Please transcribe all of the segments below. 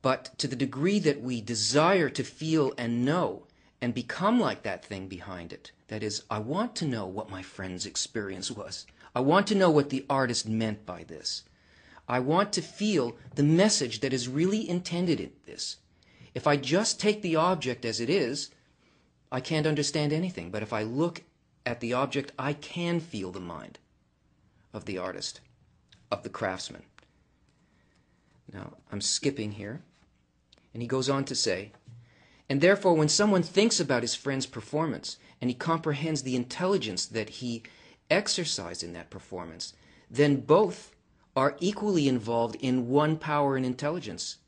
But to the degree that we desire to feel and know and become like that thing behind it, that is, I want to know what my friend's experience was. I want to know what the artist meant by this. I want to feel the message that is really intended in this. If I just take the object as it is, I can't understand anything. But if I look at the object, I can feel the mind of the artist, of the craftsman. Now, I'm skipping here. And he goes on to say, and therefore when someone thinks about his friend's performance and he comprehends the intelligence that he exercised in that performance, then both are equally involved in one power and intelligence.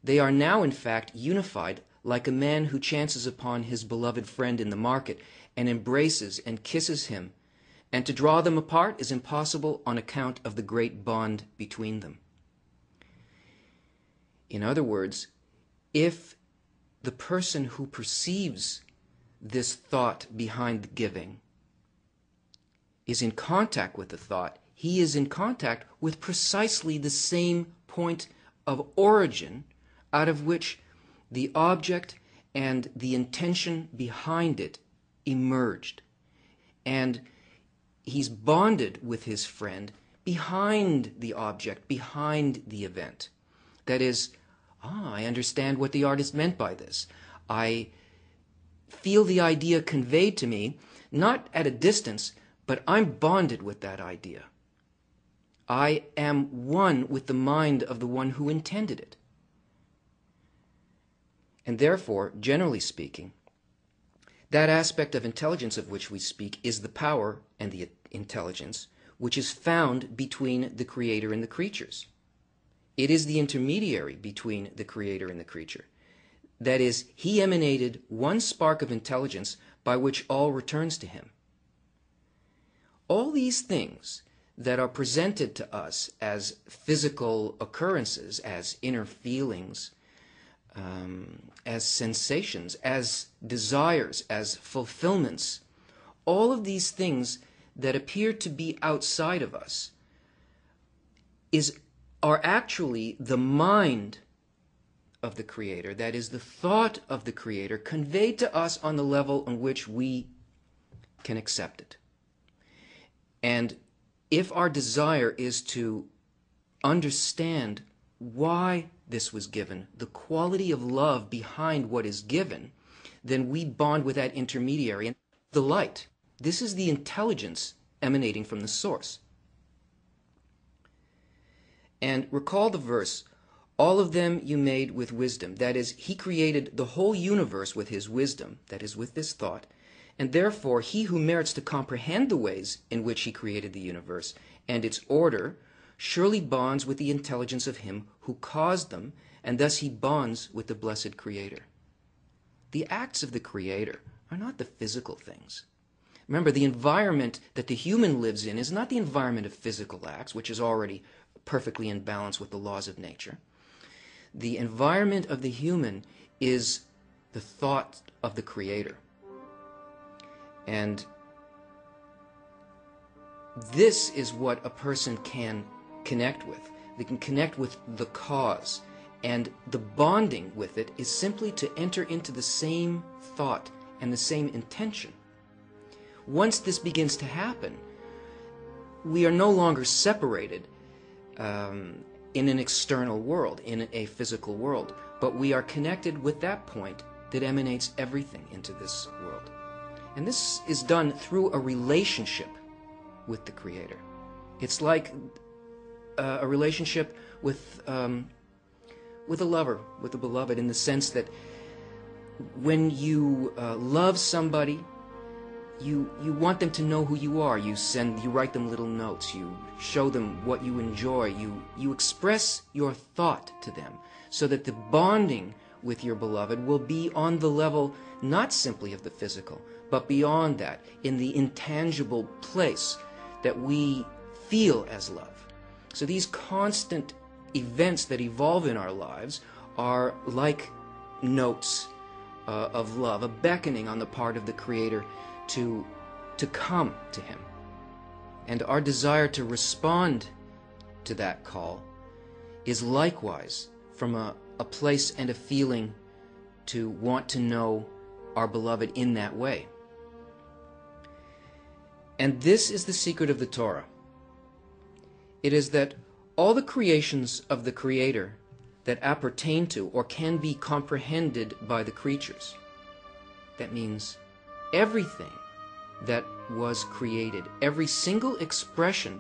They are now, in fact, unified like a man who chances upon his beloved friend in the market and embraces and kisses him, and to draw them apart is impossible on account of the great bond between them. In other words, if the person who perceives this thought behind the giving is in contact with the thought, he is in contact with precisely the same point of origin out of which the object and the intention behind it emerged. And he's bonded with his friend behind the object, behind the event. That is, I understand what the artist meant by this. I feel the idea conveyed to me, not at a distance, but I'm bonded with that idea. I am one with the mind of the one who intended it. And therefore, generally speaking, that aspect of intelligence of which we speak is the power and the intelligence which is found between the Creator and the creatures. It is the intermediary between the Creator and the creature. That is, he emanated one spark of intelligence by which all returns to him. All these things that are presented to us as physical occurrences, as inner feelings, as sensations, as desires, as fulfillments, all of these things that appear to be outside of us are actually the mind of the Creator, that is, the thought of the Creator conveyed to us on the level on which we can accept it. And if our desire is to understand why this was given, the quality of love behind what is given, then we bond with that intermediary. And the light, this is the intelligence emanating from the source. And recall the verse, all of them you made with wisdom. That is, he created the whole universe with his wisdom, that is, with this thought. And therefore, he who merits to comprehend the ways in which he created the universe and its order surely bonds with the intelligence of him who caused them, and thus he bonds with the blessed Creator. The acts of the Creator are not the physical things. Remember, the environment that the human lives in is not the environment of physical acts, which is already perfectly in balance with the laws of nature. The environment of the human is the thought of the Creator. And this is what a person can connect with. They can connect with the cause. And the bonding with it is simply to enter into the same thought and the same intention. Once this begins to happen, we are no longer separated in an external world, in a physical world, but we are connected with that point that emanates everything into this world. And this is done through a relationship with the Creator. It's like a relationship with a lover, with a beloved, in the sense that when you love somebody, you want them to know who you are. You write them little notes. You show them what you enjoy. You express your thought to them so that the bonding with your beloved will be on the level not simply of the physical, but beyond that, in the intangible place that we feel as love. So these constant events that evolve in our lives are like notes of love, a beckoning on the part of the Creator to come to Him. And our desire to respond to that call is likewise from a a place and a feeling to want to know our beloved in that way. And this is the secret of the Torah. It is that all the creations of the Creator that appertain to or can be comprehended by the creatures, that means everything that was created, every single expression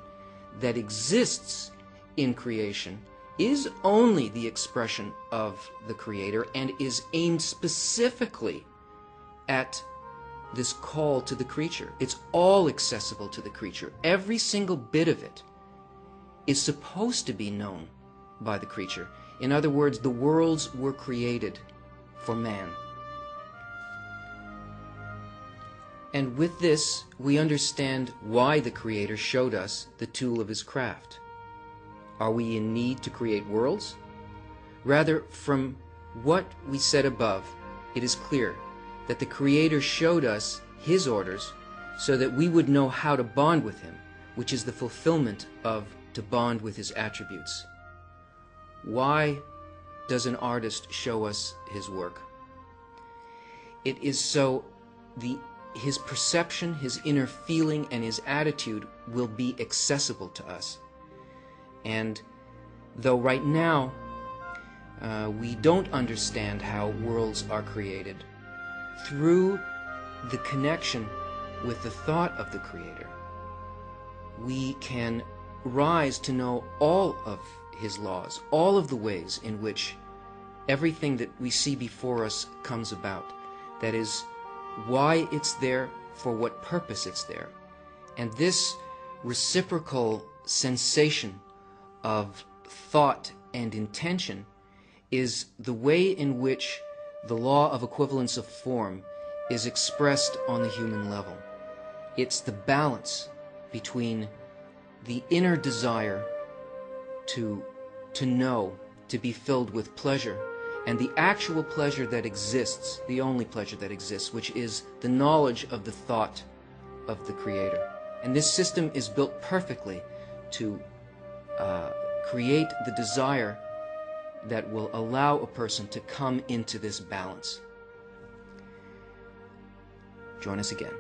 that exists in creation is only the expression of the Creator and is aimed specifically at this call to the creature. It's all accessible to the creature. Every single bit of it is supposed to be known by the creature. In other words, the worlds were created for man. And with this, we understand why the Creator showed us the tool of His craft. Are we in need to create worlds? Rather, from what we said above, it is clear that the Creator showed us His orders so that we would know how to bond with Him, which is the fulfillment of to bond with His attributes. Why does an artist show us his work? It is so his perception, his inner feeling, and his attitude will be accessible to us. And though right now we don't understand how worlds are created, through the connection with the thought of the Creator, we can rise to know all of His laws, all of the ways in which everything that we see before us comes about. That is, why it's there, for what purpose it's there. And this reciprocal sensation of thought and intention is the way in which the law of equivalence of form is expressed on the human level. It's the balance between the inner desire to know, to be filled with pleasure, and the actual pleasure that exists, the only pleasure that exists, which is the knowledge of the thought of the Creator. And this system is built perfectly to create the desire that will allow a person to come into this balance. Join us again.